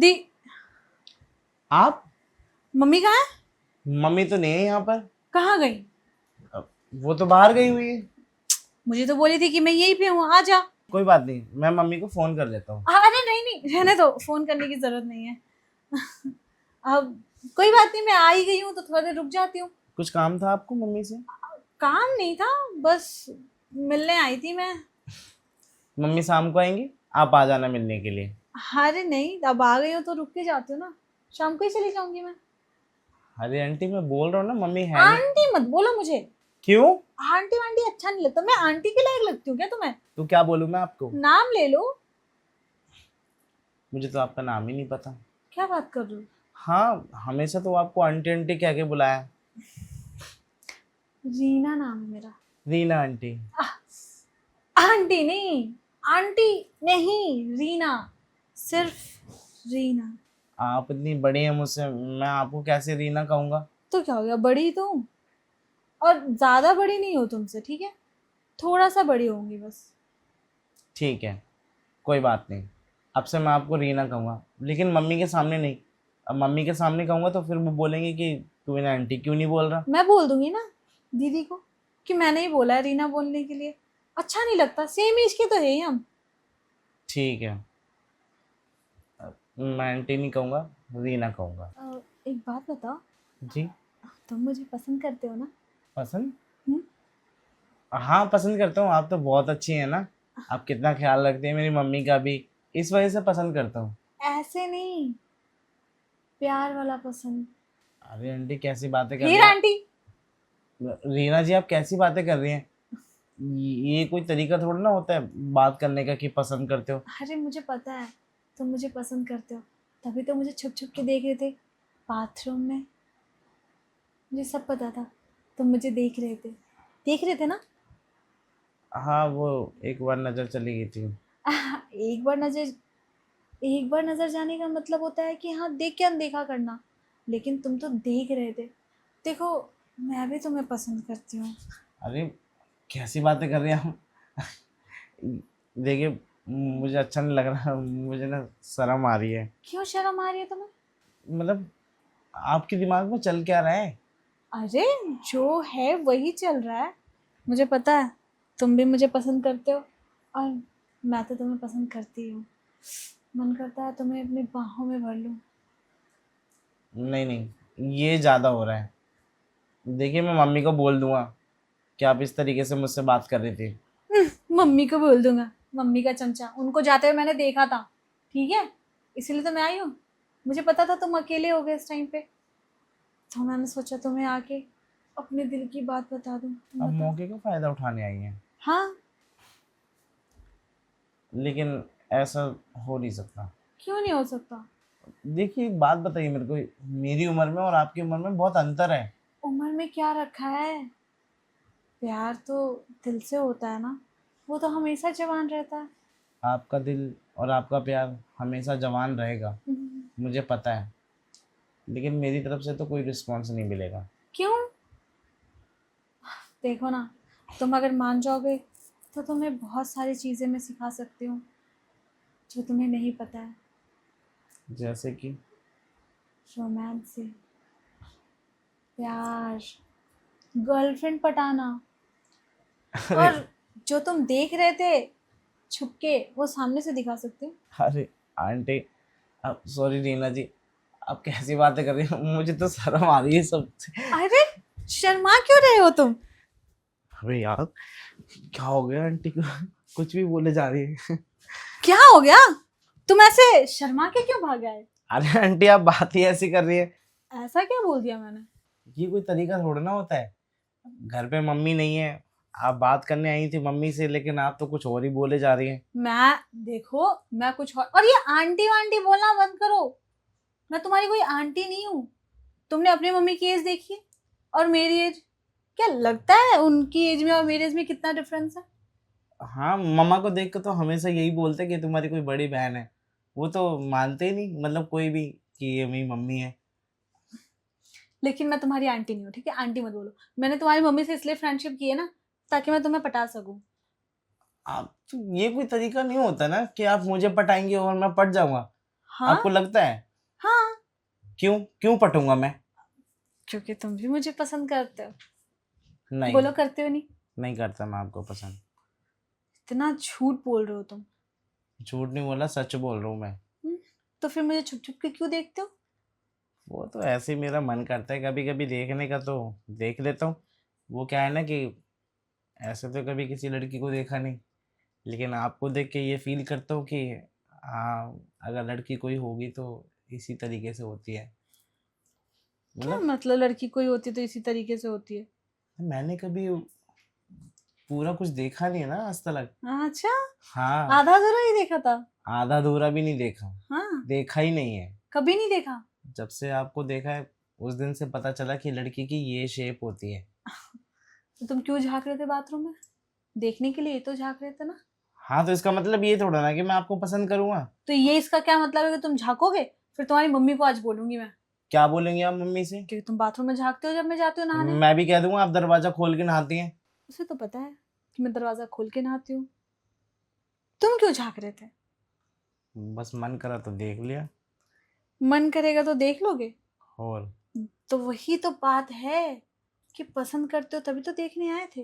दी। आप? मम्मी कहाँ है? मम्मी तो नहीं है यहाँ पर। कहाँ गई? अब वो तो बाहर गई हुई है। मुझे तो बोली थी कि मैं यहीं पे हूँ, आ जा। कोई बात नहीं, मैं मम्मी को फोन कर लेता हूँ। अरे नहीं नहीं, रहने दो, फोन करने की जरूरत नहीं है। अब कोई बात नहीं, मैं आ ही गई हूँ तो थोड़ा देर रुक जाती हूँ। कुछ काम था आपको मम्मी से? काम नहीं था, बस मिलने आई थी मैं। मम्मी शाम को आएंगी, आप आ जाना मिलने के लिए। अरे नहीं, अब आ गई हूँ तो रुक के जाती हूँ ना, शाम को ही चली जाऊंगी मैं। अरे आंटी, मैं बोल रहा हूँ ना मम्मी है नहीं। आंटी मत बोलो मुझे। क्यों? आंटी वांटी अच्छा नहीं लगता, मैं आंटी के लायक लगती हूँ क्या तुम्हें? तो क्या बोलूँ मैं आपको? नाम ले लो। मुझे तो आपका नाम ही नहीं पता। क्या बात कर रहे हो? हाँ, हमेशा तो आपको आंटी आंटी कह के बुलाया। रीना नाम है मेरा। रीना आंटी? आंटी नहीं, आंटी नहीं, रीना, सिर्फ रीना। आप इतनी बड़ी हैं मुझसे, मैं आपको कैसे रीना कहूँगा? तो क्या हो गया, बड़ी तो हूँ, और ज्यादा बड़ी नहीं हो तुमसे, ठीक है? थोड़ा सा बड़ी होंगी बस। ठीक है, कोई बात नहीं। अब से मैं आपको रीना कहूँगा, लेकिन मम्मी के सामने नहीं। अब मम्मी के सामने कहूँगा तो फिर वो बोलेंगे कि तू इन्हें आंटी क्यों नहीं बोल रहा। मैं बोल दूंगी ना दीदी को कि मैंने ही बोला है रीना बोलने के लिए। अच्छा नहीं लगता, सेम एज के तो है ही हम। ठीक है, अब मैं आंटी नहीं कहूँगा, रीना कहूँगा। एक बात बताओ, जी? तुम मुझे पसंद करते हो ना? पसंद? हम्म? हाँ, पसंद करता हूँ। आप तो बहुत अच्छी हैं ना। आप कितना ख्याल रखते हैं मेरी मम्मी का भी, इस वजह से पसंद करता हूँ। ऐसे नहीं, प्यार वाला पसंद। अरे आंटी, कैसी बातें कर फिर रही हैं? आंटी? रीना जी, आप कैसी बातें कर रही हैं? ये कोई तरीका थोड़ा ना होता है बात करने का कि पसंद करते हो। अरे मुझे पता है तुम मुझे पसंद करते हो, तभी तो मुझे छुप छुप के देख रहे थे बाथरूम में। मुझे सब पता था, तुम मुझे देख रहे थे ना? हाँ, वो एक बार नज़र चली गई थी। एक बार नजर, एक बार नजर जाने का मतलब होता है कि हाँ देख के अनदेखा करना, लेकिन तुम तो देख रहे थे। देखो, मैं भी तुम्हें पसंद करती हूँ। अरे, कैसी बातें कर रहे हैं हम? देखिए, मुझे अच्छा नहीं लग रहा, मुझे ना शर्म आ रही है। क्यों शर्म आ रही है तुम्हें? मतलब, आपके दिमाग में चल क्या रहा है? अरे, जो है वही चल रहा है। मुझे पता है तुम भी मुझे पसंद करते हो, और मैं तो तुम्हें पसंद करती हूँ। मन करता है तुम्हें अपनी बाहों में भर लूं। नहीं नहीं, ये ज़्यादा हो रहा है। देखिए, मैं मम्मी को बोल दूंगा कि आप इस तरीके से मुझसे बात कर रही थी। मम्मी को बोल दूंगा? मम्मी का चमचा, उनको जाते हुए मैंने देखा था, ठीक है? इसीलिए तो मैं आई हूँ। मुझे पता था तुम अकेले हो गए इस टाइम पे, तो मैंने सोचा तुम्हें आके अपने दिल की बात बता दूं। अब बताओ। मौके का फ़ायदा उठाने आई हैं, हाँ। लेकिन ऐसा हो नहीं सकता। क्यों नहीं हो सकता? देखिए, एक बात बताइए मेरे को, मेरी उम्र में और आपकी उम्र में बहुत अंतर है। उम्र में क्या रखा है, प्यार तो दिल से होता है ना, वो तो हमेशा जवान रहता है। आपका दिल और आपका प्यार हमेशा जवान रहेगा, मुझे पता है। लेकिन मेरी तरफ से तो कोई रिस्पॉन्स नहीं मिलेगा। क्यों? देखो ना, तुम अगर मान जाओगे तो तुम्हें बहुत सारी चीज़ें मैं सिखा सकती हूँ जो तुम्हें नहीं पता है। जैसे कि? रोमांस से, प्यार, गर्लफ्रेंड पटाना, अरे, और जो तुम देख रहे थे छुप के, वो सामने से दिखा सकती हूँ। अरे आंटी, अब सॉरी रीना जी, आप कैसी बातें कर रही हो? मुझे तो शर्म आ रही है सबसे। अरे, शर्मा क्यों रहे हो तुम? अरे यार, क्या हो गया आंटी को? कुछ भी बोले जा रही है। क्या हो गया? तुम ऐसे शर्मा के क्यों भाग गए? अरे आंटी, आप बात ही ऐसी कर रही है। ऐसा क्या बोल दिया मैंने? ये कोई तरीका थोड़ा ना होता है। घर पे मम्मी नहीं है, आप बात करने आई थी मम्मी से, लेकिन आप तो कुछ और ही बोले जा रही हैं। मैं, देखो, मैं कुछ और ये आंटी वांटी बोलना बंद करो। मैं तुम्हारी कोई आंटी नहीं हूँ। तुमने अपनी मम्मी की एज देखी है और मेरी एज, क्या लगता है उनकी एज में और मेरी एज में कितना डिफरेंस है? हाँ, मम्मा को देख के तो हमेशा यही बोलते कि तुम्हारी कोई बड़ी बहन है। वो तो मानते ही नहीं, मतलब कोई भी, कि ये मेरी मम्मी है। लेकिन मैं तुम्हारी आंटी नहीं हूँ, ठीक है? आंटी मत बोलो। मैंने तुम्हारी मम्मी से इसलिए फ्रेंडशिप की है ना, ताकि मैं तुम्हें पटा सकूं। आप तो, ये कोई तरीका नहीं होता ना कि आप मुझे पटाएंगे और मैं पट जाऊंगा। हाँ आपको लगता है? हाँ, क्यों क्यों पटूंगा मैं? क्योंकि तुम भी मुझे पसंद करते हो। नहीं, बोलो करते हो नहीं? नहीं करता मैं आपको पसंद। इतना झूठ बोल रहे हो तुम। झूठ नहीं बोला, सच बोल रहा हूँ मैं। तो फिर मुझे छुप छुप के क्यों देखते हो? वो तो ऐसे ही मेरा मन करता है कभी कभी देखने का, तो देख लेता हूँ। वो क्या है ना कि ऐसे तो कभी किसी लड़की को देखा नहीं, लेकिन आपको देख के ये फील करता हूँ कि हाँ, अगर लड़की कोई होगी तो इसी तरीके से होती है। क्या मतलब मतलब लड़की कोई होती है तो इसी तरीके से होती है? मैंने कभी पूरा कुछ देखा नहीं है ना आज तक। अच्छा, हाँ, आधा अधूरा ही देखा था। आधा अधूरा भी नहीं देखा। हाँ, देखा ही नहीं है। कभी नहीं देखा? जब से आपको देखा है उस दिन से पता चला कि लड़की की ये शेप होती है। तो तुम क्यों झांक रहे थे बाथरूम में? देखने के लिए ही तो झांक रहे थे ना। हाँ, तो इसका मतलब ये थोड़ा ना कि मैं आपको पसंद करूंगा। तो ये इसका क्या मतलब है कि तुम झांकोगे? फिर तुम्हारी मम्मी को आज बोलूंगी मैं, क्या बोलेंगे आप मम्मी से? क्योंकि तुम बाथरूम में झांकते हो जब मैं जाती हूँ नहाने। मैं भी कह दूंगा आप दरवाजा खोल के नहाती हैं। उसे तो पता है कि मैं दरवाजा खोल के नहाती हूँ। तुम क्यों झांक रहे थे? बस मन करा तो देख लिया। मन करेगा तो देख लोगे। और तो वही तो बात है कि पसंद करते हो तभी तो देखने आए थे।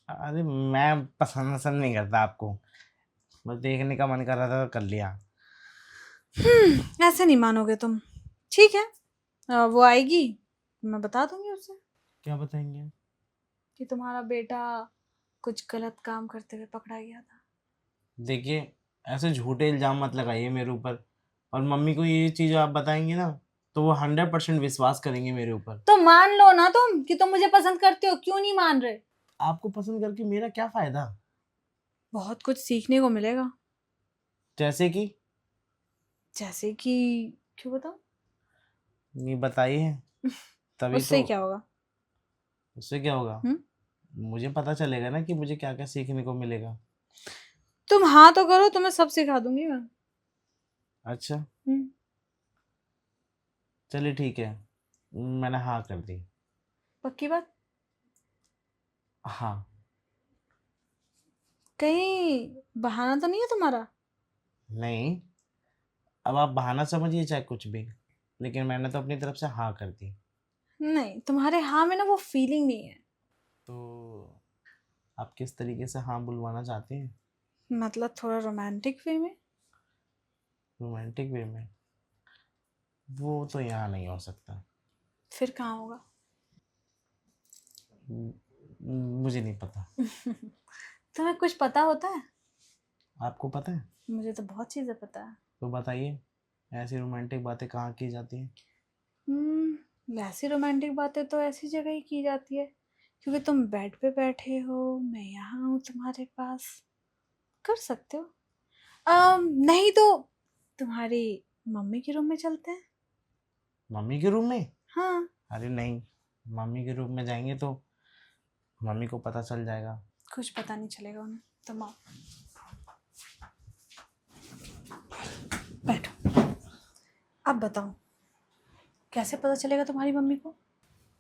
अरे मैं पसंद पसंद नहीं करता आपको, बस देखने का मन कर रहा था तो कर लिया। ऐसे नहीं मानोगे तुम। ठीक है, वो आएगी, मैं बता दूंगी उसे क्या बताएंगे? कि तुम्हारा बेटा कुछ गलत काम करते हुए पकड़ा गया था। देखिए, ऐसे झूठे इल्जाम मत लगाइए मेरे ऊपर। और मम्मी को ये चीज़ आप बताएंगे ना तो वो 100% विश्वास करेंगे मेरे ऊपर। तो मान लो ना तुम कि तुम मुझे पसंद करते हो, क्यों नहीं मान रहे? आपको पसंद करके मेरा क्या फायदा? बहुत कुछ सीखने को मिलेगा। जैसे कि? जैसे कि क्यों बताऊं? नहीं बताइए, तभी तो। उससे क्या होगा? उससे क्या होगा? हम्म? मुझे पता चलेगा ना कि मुझे क्या क्या सीखने को मिलेगा। तुम हाँ तो करो, तुम्हें सब सिखा दूंगी मैं। अच्छा, हम्म। चलिए ठीक है, मैंने हाँ कर दी। पक्की बात? हाँ। कहीं बहाना तो नहीं है तुम्हारा? नहीं, अब आप बहाना समझिए चाहे कुछ भी, लेकिन मैंने तो अपनी तरफ से हाँ कर दी। नहीं, तुम्हारे हाँ में ना वो फीलिंग नहीं है। तो आप किस तरीके से हाँ बुलवाना चाहते हैं? मतलब थोड़ा रोमांटिक वे में। रोमांटिक वे में? वो तो यहाँ नहीं हो सकता। फिर कहाँ होगा? मुझे नहीं पता। तुम्हें कुछ पता होता है? आपको पता है? मुझे तो बहुत चीजें पता है। तो बताइए, ऐसी रोमांटिक बातें कहाँ की जाती हैं? वैसी रोमांटिक बातें तो ऐसी जगह ही की जाती है, क्योंकि तुम बेड पे बैठे हो, मैं यहाँ हूँ तुम्हारे पास। कर सकते हो। नहीं तो तुम्हारी मम्मी के रूम में चलते हैं। मम्मी के रूम में? हाँ। अरे नहीं, मम्मी के रूम में जाएंगे तो मम्मी को पता चल जाएगा। कुछ पता नहीं चलेगा उन्हें, तुम आओ बैठो। अब बताओ, कैसे पता चलेगा तुम्हारी मम्मी को?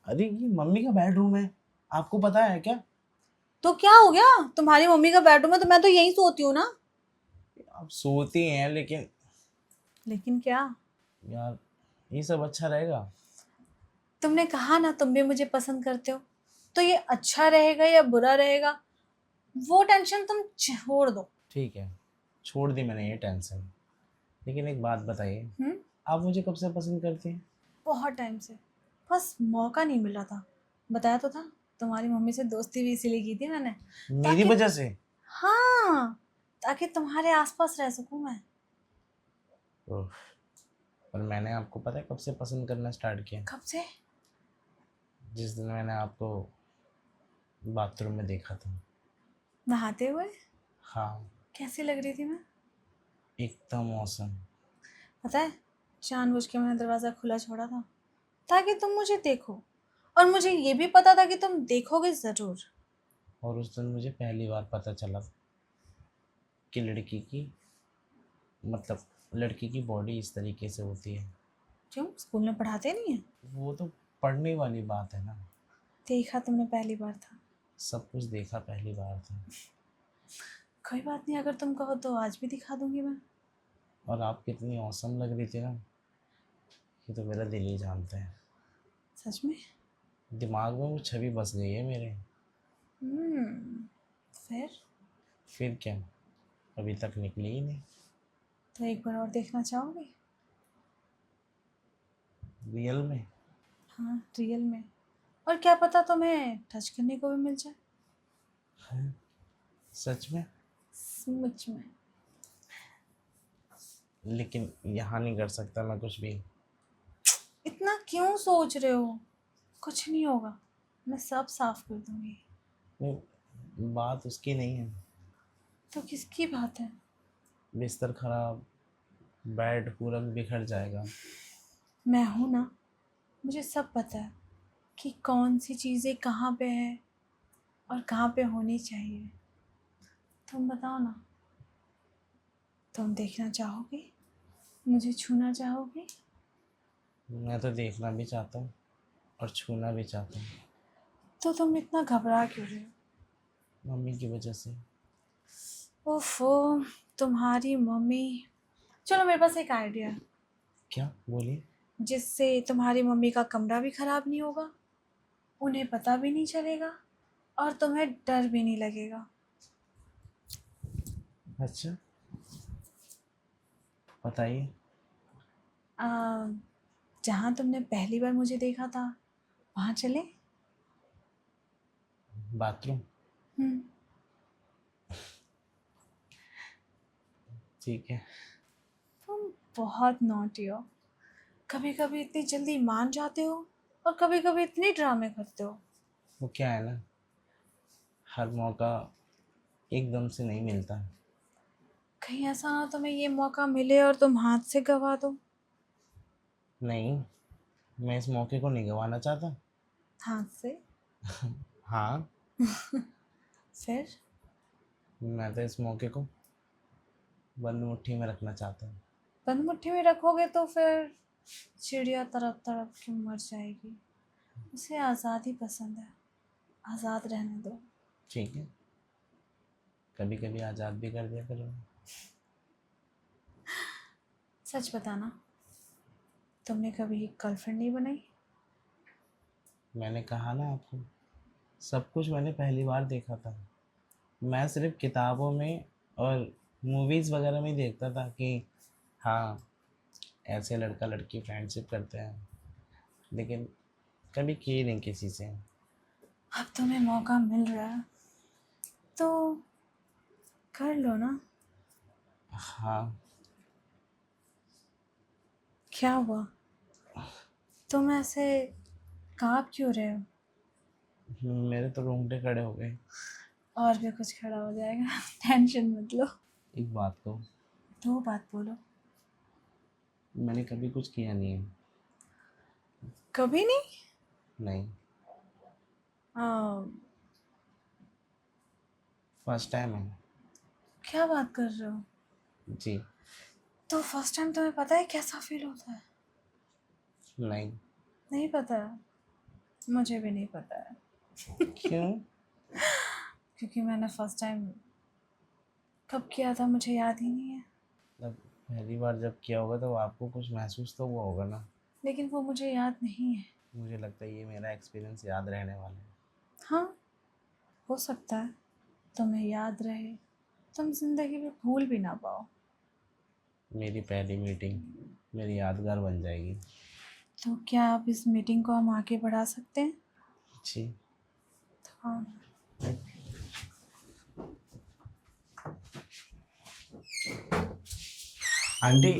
अरे ये मम्मी का बेडरूम है, आपको पता है क्या? तो क्या हो गया, तुम्हारी मम्मी का बेडरूम है तो मैं तो यहीं सोती हूँ ना। आप सोती हैं लेकिन लेकिन क्या? यार, ये सब अच्छा रहेगा? तुमने कहा ना तुम भी मुझे पसंद करते हो, तो ये अच्छा रहेगा या बुरा रहेगा वो टेंशन तुम छोड़ दो। ठीक है, छोड़ दी मैंने ये टेंशन। लेकिन एक बात बताइए, हम्म? आप मुझे कब से पसंद करती हैं? बहुत टाइम से, बस मौका नहीं मिला था। बताया तो था, तुम्हारी मम्मी से दोस्ती भी इसीलिए की थी मैंने, मेरी ताकि वजह से? हाँ, ताकि तुम्हारे आसपास रह सकूं मैं। ओह, पर मैंने आपको पता है कब से पसंद करना स्टार्ट किया? कब से? जिस दिन मैंने आपको बाथरूम में देखा था। नहाते हुए? हाँ। कैसी लग रही थी मैं? एकदम औसम। पता है, जानबूझ के मैंने दरवाज़ा खुला छोड़ा था ताकि तुम मुझे देखो, और मुझे ये भी पता था कि तुम देखोगे ज़रूर। और उस दिन मुझे पहली बार पता चला कि लड़की की, मतलब लड़की की बॉडी इस तरीके से होती है। क्यों, स्कूल में पढ़ाते नहीं है? वो तो पढ़ने वाली बात है ना। देखा तुमने पहली बार था। सब कुछ देखा पहली बार था। कोई बात नहीं, अगर तुम कहो तो आज भी दिखा दूंगी मैं। और आप कितनी औसम लग रही थी ना, ये तो मेरा दिल ही जानता है। सच में? दिमाग में वो छवि बस गई है मेरे। फिर फिर क्या, अभी तक निकली ही नहीं। तो एक बार और देखना चाहोगे? रियल में? हाँ, रियल में। और क्या पता तुम्हें टच करने को भी मिल जाए। हैं? सच में? सच में। लेकिन यहाँ नहीं कर सकता मैं कुछ भी। इतना क्यों सोच रहे हो? कुछ नहीं होगा, मैं सब साफ कर दूंगी। नहीं, बात उसकी नहीं है। तो किसकी बात है? बिस्तर खराब, बेड पूरा बिखर जाएगा। मैं हूं ना, मुझे सब पता है कि कौन सी चीज़ें कहाँ पे है और कहाँ पे होनी चाहिए। तुम बताओ ना, तुम देखना चाहोगे? मुझे छूना चाहोगे? मैं तो देखना भी चाहता हूँ और छूना भी चाहता हूँ। तो तुम इतना घबरा क्यों रहे हो? मम्मी की वजह से। ओफो, तुम्हारी मम्मी। चलो, मेरे पास एक आइडिया है क्या? बोलिए। जिससे तुम्हारी मम्मी का कमरा भी खराब नहीं होगा, उन्हें पता भी नहीं चलेगा और तुम्हें डर भी नहीं लगेगा। अच्छा, बताइए। आ, जहाँ तुमने पहली बार मुझे देखा था, वहाँ चले? बाथरूम? हम्म। ठीक है। तुम बहुत नॉटी हो। कभी कभी इतनी जल्दी मान जाते हो और कभी कभी इतने ड्रामे करते हो। वो क्या है ना, हर मौका एकदम से नहीं मिलता। कहीं ऐसा ना तुम्हें ये मौका मिले और तुम हाथ से गवा दो। नहीं, मैं इस मौके को नहीं गंवाना चाहता। हाथ से? हाँ, फिर? मैं तो इस मौके को बंद मुट्ठी में रखना चाहता हूँ। बंद मुट्ठी में रखोगे तो फिर चिड़िया तड़प तड़प के मर जाएगी। उसे आज़ादी पसंद है, आज़ाद रहने दो। ठीक है, कभी कभी आज़ाद भी कर दिया करो। सच बताना, तुमने कभी गर्लफ्रेंड नहीं बनाई? मैंने कहा ना आपको, सब कुछ मैंने पहली बार देखा था। मैं सिर्फ किताबों में और मूवीज़ वगैरह में ही देखता था कि हाँ, ऐसे लड़का लड़की फ्रेंडशिप करते हैं, लेकिन कभी की नहीं किसी से। अब तुम्हें मौका मिल रहा है तो कर लो ना। हाँ। क्या हुआ? तुम ऐसे काँप क्यों रहे हो? मेरे तो रोंगटे खड़े हो गए। और भी कुछ खड़ा हो जाएगा। टेंशन मत लो। एक बात को, दो बात बोलो। मैंने कभी कुछ किया नहीं है। कभी नहीं? नहीं, आ, फर्स्ट टाइम है। क्या बात कर रहे हो? जी। तो फर्स्ट टाइम तुम्हें पता है कैसा फील होता है? नहीं। नहीं पता है? मुझे भी नहीं पता है। क्यों? क्योंकि मैंने फर्स्ट टाइम कब किया था मुझे याद ही नहीं है। मतलब पहली बार जब किया होगा तो आपको कुछ महसूस तो हुआ होगा ना। लेकिन वो मुझे याद नहीं है। मुझे लगता है ये मेरा एक्सपीरियंस याद रहने वाला है। हाँ, हो सकता है तुम्हें याद रहे, तुम जिंदगी में भूल भी ना पाओ। मेरी पहली मीटिंग मेरी यादगार बन जाएगी। तो क्या आप इस मीटिंग को हम आगे बढ़ा सकते हैं? जी। हाँ। आंटी,